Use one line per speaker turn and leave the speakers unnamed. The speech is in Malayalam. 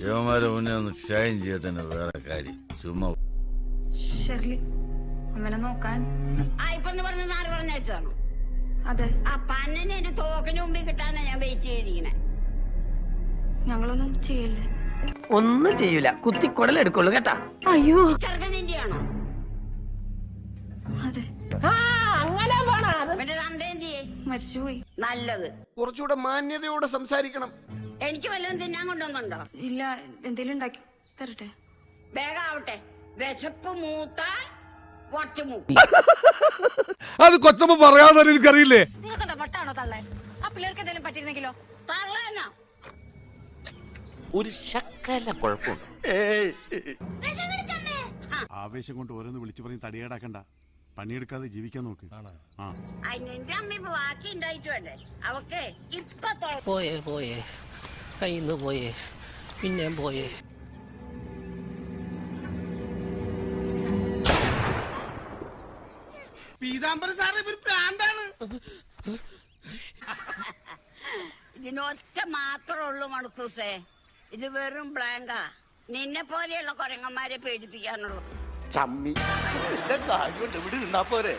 ശിവന്മാരെ മുന്നേ ഒന്ന് ഷൈൻ ചെയ്യട്ടെ വേറെ കാര്യം ചുമ്മാ
ഷെർലി അമ്മനെ നോക്കാൻ
ഇപ്പൊന്ന് പറഞ്ഞത് ആര് പറഞ്ഞാണോ?
അതെ.
ആ പന്നനെ എന്റെ തോക്കിന് മുമ്പിൽ കിട്ടാനാ ഞാൻ വെയിറ്റ് ചെയ്തിരിക്കണേ.
ഞങ്ങളൊന്നും ചെയ്യില്ല.
ഒന്നും ചെയ്യൂല, കുത്തി കുടലെടുക്കുള്ളൂ കേട്ടാ.
അയ്യോ,
ചെറുക്കൻ നിന്റെയാണോ?
അതെ.
അങ്ങനെ പോണോ? മറ്റേ തന്തേം ചെയ്യേ
മരിച്ചുപോയി.
നല്ലത്.
കുറച്ചുകൂടെ മാന്യതയോടെ സംസാരിക്കണം.
എനിക്ക് വല്ലതും തിന്നാൻ കൊണ്ടുവന്നുണ്ടോ?
ഇല്ല, എന്തേലും ഉണ്ടാക്കി തരട്ടെ?
വേഗാവട്ടെ. വിശപ്പ് മൂത്താൽ വട്ടുമൂക്കും.
അത് കൊച്ചമ്മ പറയാതെ എനിക്കറിയില്ലേ.
നിങ്ങൾക്ക് വട്ടാണോ തള്ളേ? ആ പിള്ളേർക്ക് എന്തെങ്കിലും പറ്റിയിരുന്നെങ്കിലോ?
തള്ളേന്നാ
ഒരു ശക്കല കുഴപ്പമുണ്ട്.
ആവേശം കൊണ്ട് ഓരോന്ന് വിളിച്ചു പറഞ്ഞ് തടിയേടാക്കണ്ട. പണിയെടുക്കാതെ ജീവിക്കാൻ നോക്ക്.
നിന്റെ അമ്മ ഇപ്പൊ ബാക്കി ഉണ്ടായിട്ട് വേണ്ടേ അവക്കെ? ഇപ്പൊ
പോയേ കയ്യിന്ന് പോയേ, പിന്നെ പോയേ.
പീതാംബര സാറ് ഇവര് പ്രാന്താണ്.
ഇതിനൊറ്റ മാത്രമേ ഉള്ളൂ മണക്കൂസേ. ഇത് വെറും ബ്ലാങ്കാ. നിന്നെ പോലെയുള്ള കൊരങ്ങന്മാരെ പേടിപ്പിക്കാനുള്ളൂ.
ചമ്മി
ഇവിടെ നിന്നാ പോരെ.